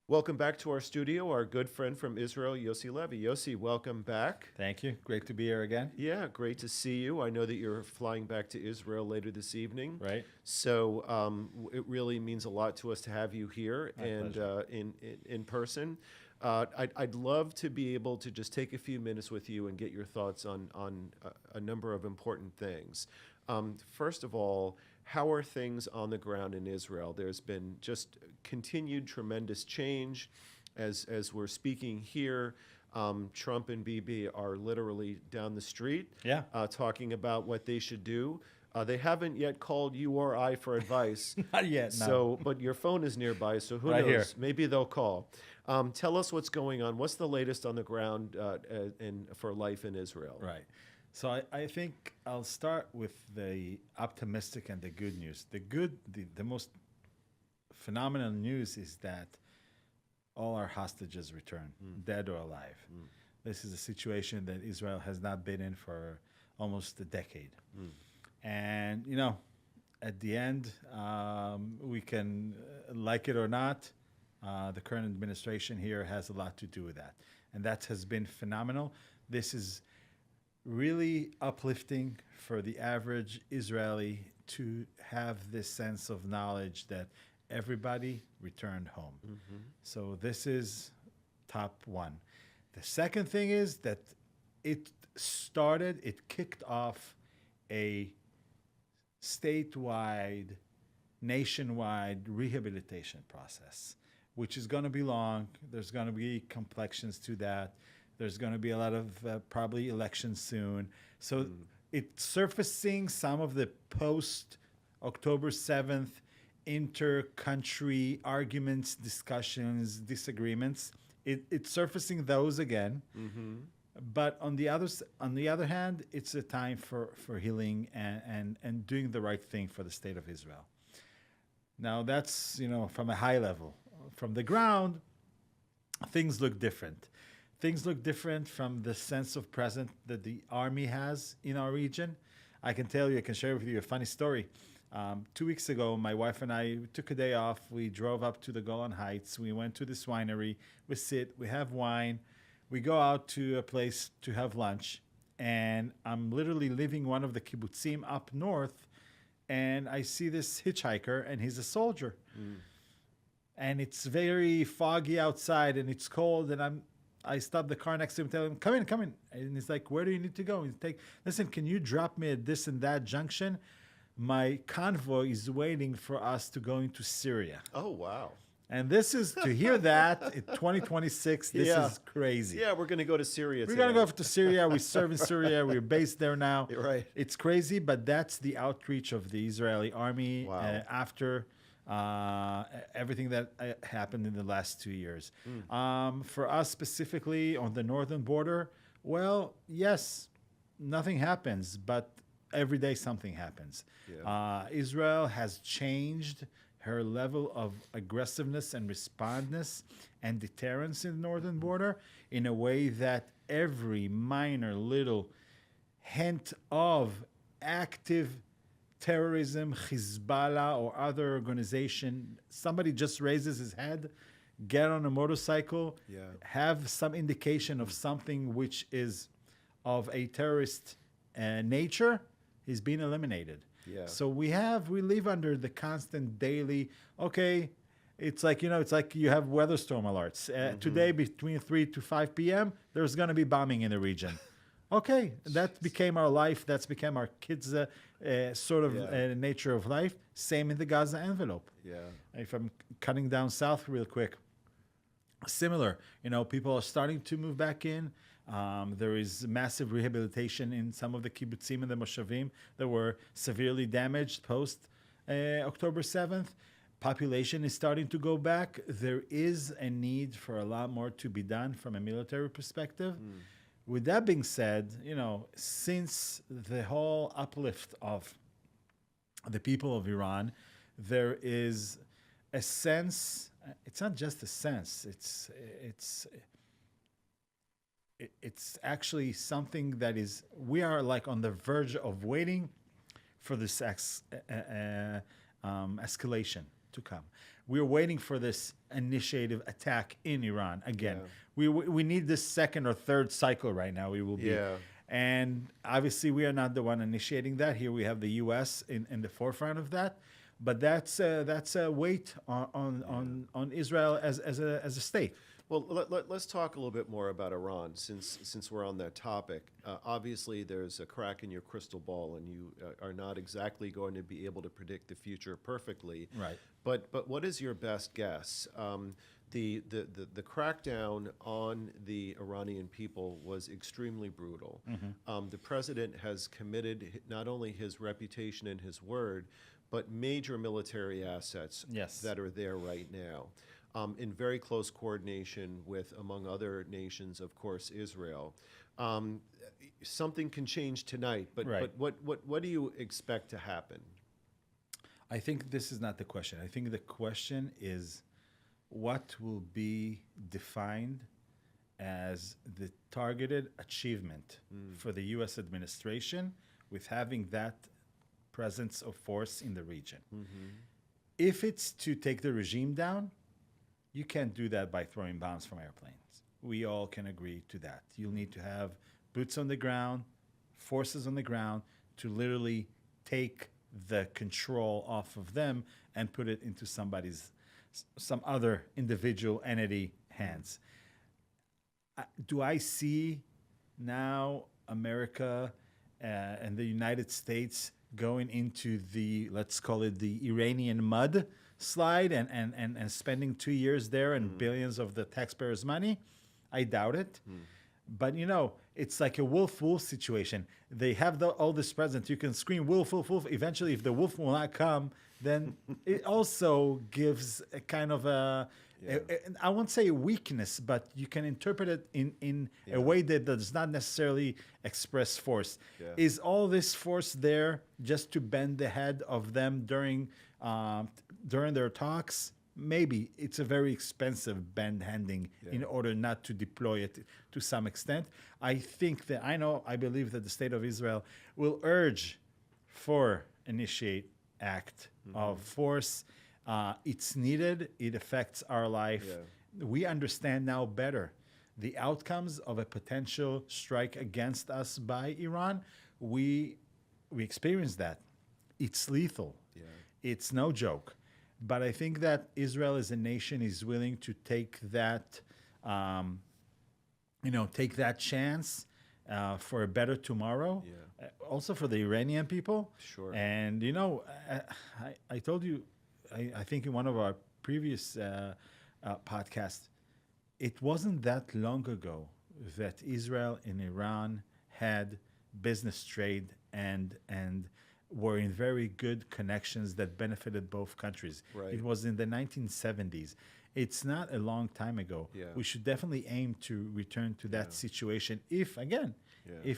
Welcome back to our studio, our good friend from Israel, Yossi Levy. Yossi, welcome back. Thank you. Great to be here again. Yeah, great to see you. I know that you're flying back to Israel later this evening. Right. So it really means a lot to us to have you here My and pleasure. in person. I'd love to be able to just take a few minutes with you and get your thoughts on a number of important things. First of all, how are things on the ground in Israel? There's been just continued tremendous change. As we're speaking here, Trump and Bibi are literally down the street Yeah. talking about what they should do. They haven't yet called you or I for advice. Not yet. No. So, but your phone is nearby, so who Right knows? here. Maybe they'll call. Tell us what's going on. What's the latest on the ground for life in Israel? Right. So I think I'll start with the optimistic and the good news. The most phenomenal news is that all our hostages return, dead or alive. This is a situation that Israel has not been in for almost a decade. And, at the end, we can like it or not, the current administration here has a lot to do with that. And that has been phenomenal. This is really uplifting for the average Israeli to have this sense of knowledge that everybody returned home. So this is top one. The second thing is that it kicked off a statewide, nationwide rehabilitation process, which is going to be long. There's going to be complexions to that. There's going to be a lot of probably elections soon. So it's surfacing some of the post October 7th inter-country arguments, discussions, disagreements. It's surfacing those again. But on the other hand, it's a time for healing and doing the right thing for the state of Israel. Now that's from a high level. From the ground, things look different. Things look different from the sense of presence that the army has in our region. I can share with you a funny story. 2 weeks ago, my wife and I took a day off. We drove up to the Golan Heights. We went to this winery. We sit, we have wine. We go out to a place to have lunch. And I'm literally leaving one of the kibbutzim up north. And I see this hitchhiker, and he's a soldier. And it's very foggy outside, and it's cold. And I stop the car next to him, tell him, come in. And he's like, where do you need to go? He's like, listen, can you drop me at this and that junction? My convoy is waiting for us to go into Syria. Oh, wow. And this is, to hear that in 2026, this Yeah. is crazy. Yeah, we're going to go to Syria We're today. going to go to Syria. We serve in Syria. We're based there now. You're right. It's crazy, but that's the outreach of the Israeli army Wow. after everything that happened in the last 2 years. For us specifically on the northern border, well, yes, nothing happens, but every day something happens. Yeah. Israel has changed her level of aggressiveness and responsiveness and deterrence in the northern border in a way that every minor little hint of active terrorism, Hezbollah or other organization, somebody just raises his head, get on a motorcycle, Yeah. have some indication of something which is of a terrorist nature, is being eliminated. Yeah. So we live under the constant daily, okay, it's like you have weather storm alerts. Today between 3 to 5 p.m., there's going to be bombing in the region. Okay, that became our life. That's become our kids' sort of Yeah. nature of life. Same in the Gaza envelope. Yeah. If I'm cutting down south real quick, similar. People are starting to move back in. There is massive rehabilitation in some of the kibbutzim and the moshavim that were severely damaged post October 7th. Population is starting to go back. There is a need for a lot more to be done from a military perspective. With that being said, since the whole uplift of the people of Iran, there is a sense. It's not just a sense. It's actually something that is. We are like on the verge of waiting for this escalation. to come. We're waiting for this initiative attack in Iran again. Yeah. We need this second or third cycle right now. We will be. Yeah. And obviously, we are not the one initiating that. Here we have the U.S. in the forefront of that. But that's a weight on Israel as a state. Well, let's talk a little bit more about Iran since we're on that topic. Obviously, there's a crack in your crystal ball, and you are not exactly going to be able to predict the future perfectly. Right. But what is your best guess? The crackdown on the Iranian people was extremely brutal. The president has committed not only his reputation and his word, but major military assets Yes. that are there right now, in very close coordination with, among other nations, of course, Israel. Something can change tonight, but Right. what do you expect to happen? I think this is not the question. I think the question is what will be defined as the targeted achievement for the U.S. administration with having that presence of force in the region. If it's to take the regime down, you can't do that by throwing bombs from airplanes. We all can agree to that. You'll need to have boots on the ground, forces on the ground to literally take the control off of them and put it into some other individual entity hands. Do I see now America and the United States going into the, let's call it the Iranian mud slide and spending 2 years there and billions of the taxpayers' money? I doubt it. But, it's like a wolf-wolf situation. They have all this presence. You can scream wolf, wolf, wolf. Eventually, if the wolf will not come, then it also gives a kind of I won't say a weakness, but you can interpret it in a way that does not necessarily express force. Yeah. Is all this force there just to bend the head of them during their talks? Maybe it's a very expensive bend-handing in order not to deploy it to some extent. I believe that the state of Israel will urge for initiate act of force. It's needed. It affects our life. Yeah. We understand now better the outcomes of a potential strike against us by Iran. We experienced that. It's lethal. Yeah. It's no joke. But I think that Israel as a nation is willing to take that, take that chance for a better tomorrow. Yeah. Also for the Iranian people. Sure. And I told you, I think in one of our previous podcasts, it wasn't that long ago that Israel and Iran had business trade and were in very good connections that benefited both countries. Right. It was in the 1970s. It's not a long time ago. Yeah. We should definitely aim to return to that situation if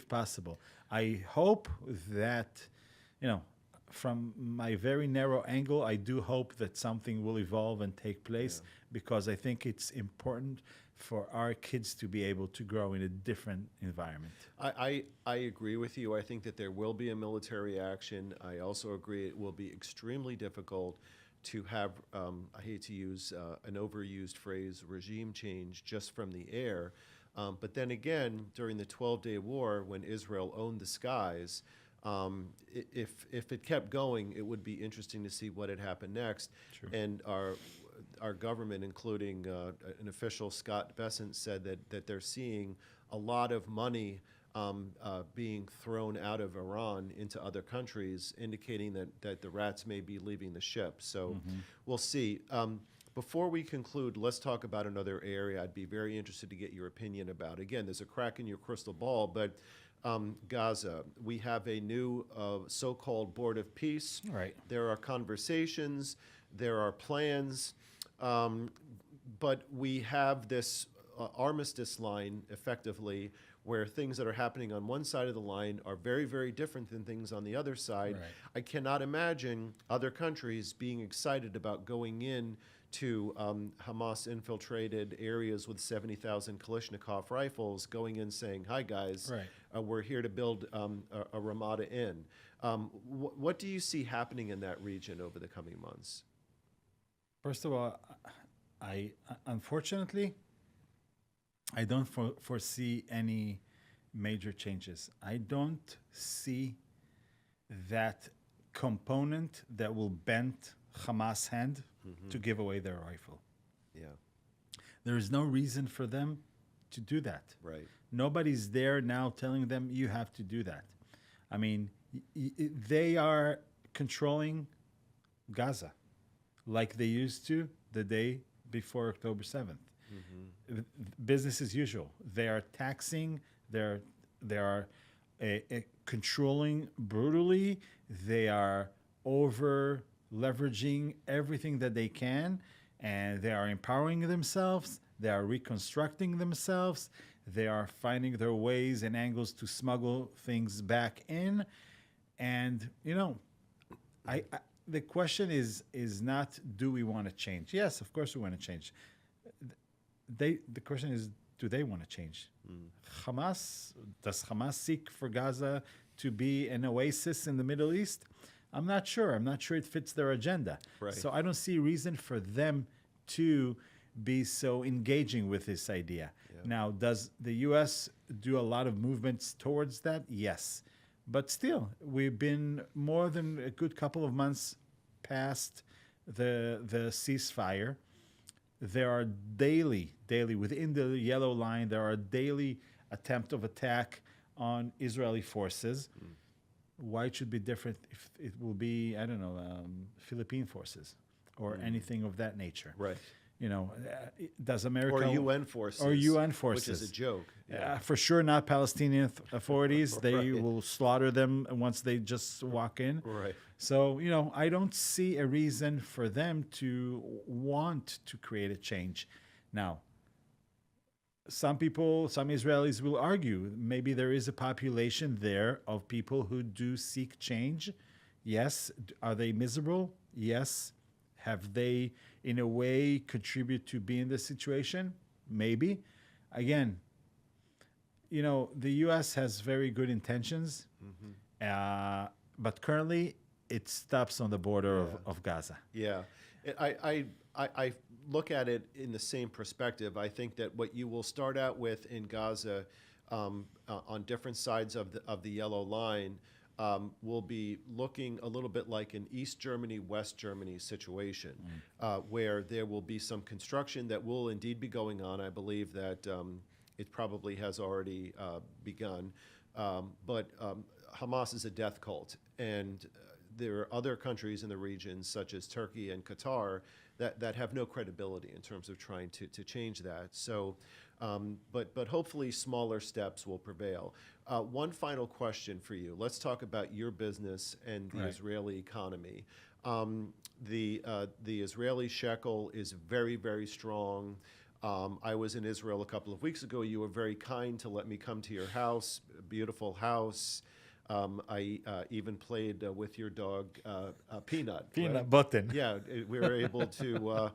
possible. I hope that, from my very narrow angle, I do hope that something will evolve and take place because I think it's important for our kids to be able to grow in a different environment. I agree with you. I think that there will be a military action. I also agree it will be extremely difficult to have, I hate to use an overused phrase, regime change just from the air. But then again, during the 12-day war, when Israel owned the skies, if it kept going, it would be interesting to see what had happened next. True. And our government, including an official, Scott Bessent, said that they're seeing a lot of money being thrown out of Iran into other countries, indicating that the rats may be leaving the ship. So we'll see. Before we conclude, let's talk about another area I'd be very interested to get your opinion about. Again, there's a crack in your crystal ball, but Gaza, we have a new so-called board of peace. Right. There are conversations, there are plans, but we have this armistice line, effectively, where things that are happening on one side of the line are very, very different than things on the other side. Right. I cannot imagine other countries being excited about going in to Hamas-infiltrated areas with 70,000 Kalashnikov rifles, going in saying, "Hi guys, Right. We're here to build a Ramada Inn." What do you see happening in that region over the coming months? First of all, I unfortunately I don't foresee any major changes. I don't see that component that will bend Hamas' hand to give away their rifle. Yeah. There is no reason for them to do that. Right. Nobody's there now telling them you have to do that. I mean, they are controlling Gaza like they used to the day before October 7th. Business as usual. They are taxing, they are controlling brutally, they are over leveraging everything that they can, and they are empowering themselves, they are reconstructing themselves, they are finding their ways and angles to smuggle things back in. And, I the question is not, do we want to change? Yes, of course we want to change. The question is, do they want to change? Does Hamas seek for Gaza to be an oasis in the Middle East? I'm not sure. I'm not sure it fits their agenda. Right. So I don't see reason for them to be so engaging with this idea. Yeah. Now, does the U.S. do a lot of movements towards that? Yes. But still, we've been more than a good couple of months past the ceasefire. There are daily, within the yellow line, there are daily attempt of attack on Israeli forces. Why it should be different if it will be, I don't know, Philippine forces or anything of that nature? Right. Does America... Or UN forces. Or UN forces. Which is a joke. Yeah. For sure not Palestinian authorities. They will slaughter them once they just walk in. Right. So, I don't see a reason for them to want to create a change. Now, some Israelis will argue maybe there is a population there of people who do seek change. Yes. Are they miserable? Yes. Have they, in a way, contribute to be in this situation? Maybe. Again, the U.S. has very good intentions, but currently it stops on the border of Gaza. Yeah. I look at it in the same perspective. I think that what you will start out with in Gaza on different sides of the yellow line will be looking a little bit like an East Germany, West Germany situation, where there will be some construction that will indeed be going on. I believe that it probably has already begun. But Hamas is a death cult, and there are other countries in the region, such as Turkey and Qatar, that have no credibility in terms of trying to change that. So, but hopefully smaller steps will prevail. One final question for you. Let's talk about your business and the Israeli economy. The Israeli shekel is very, very strong. I was in Israel a couple of weeks ago. You were very kind to let me come to your house, beautiful house. I even played with your dog, Peanut. Peanut right? button. Yeah, we were able to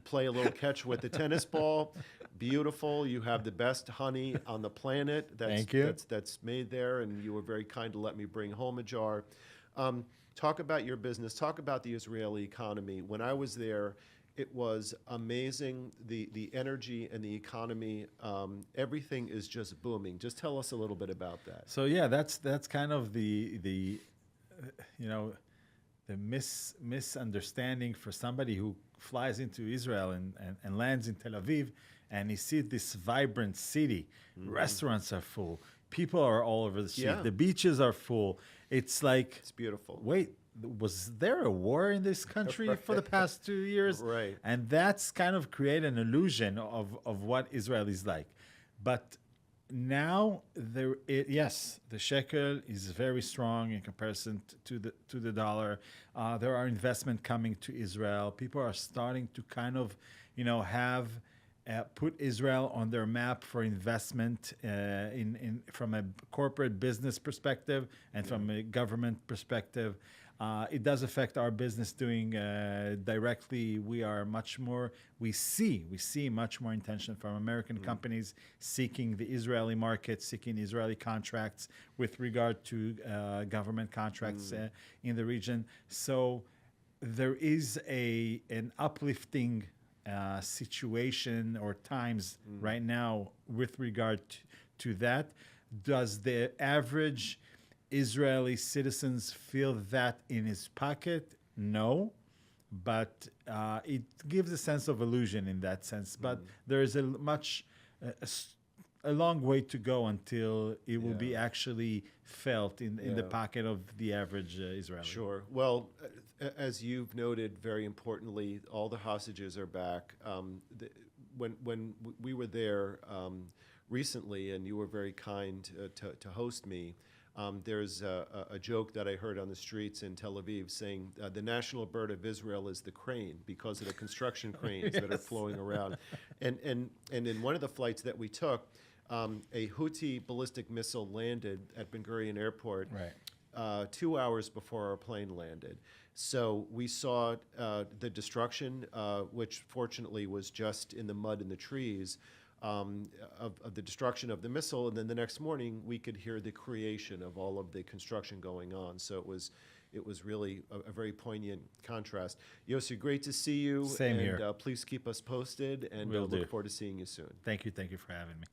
play a little catch with the tennis ball. Beautiful. You have the best honey on the planet. Thank you. That's made there, and you were very kind to let me bring home a jar. Talk about your business. Talk about the Israeli economy. When I was there, it was amazing, the energy and the economy. Everything is just booming. Just tell us a little bit about that. So yeah, that's kind of the misunderstanding for somebody who flies into Israel and lands in Tel Aviv, and he sees this vibrant city. Restaurants are full. People are all over the street. Yeah. The beaches are full. It's like, It's beautiful. wait, was there a war in this country for the past 2 years? Right. And that's kind of create an illusion of what Israel is like. But now yes, the shekel is very strong in comparison to the dollar. There are investment coming to Israel. People are starting to kind of, have put Israel on their map for investment from a corporate business perspective and from a government perspective. It does affect our business doing directly. We see much more intention from American companies seeking the Israeli market, seeking Israeli contracts with regard to government contracts in the region. So there is an uplifting situation or times right now with regard to that. Does the average Israeli citizens feel that in his pocket? No, but it gives a sense of illusion in that sense. But there is a long way to go until it will be actually felt in the pocket of the average Israeli. Sure. Well, as you've noted, very importantly, all the hostages are back. When we were there recently, and you were very kind to host me, there's a joke that I heard on the streets in Tel Aviv saying the national bird of Israel is the crane because of the construction cranes that are flowing around. And in one of the flights that we took, a Houthi ballistic missile landed at Ben Gurion Airport 2 hours before our plane landed. So we saw the destruction, which fortunately was just in the mud and the trees, of the destruction of the missile. And then the next morning, we could hear the creation of all of the construction going on. So it was really a very poignant contrast. Yossi, great to see you. Same here. Please keep us posted, and Will do. look forward to seeing you soon. Thank you for having me.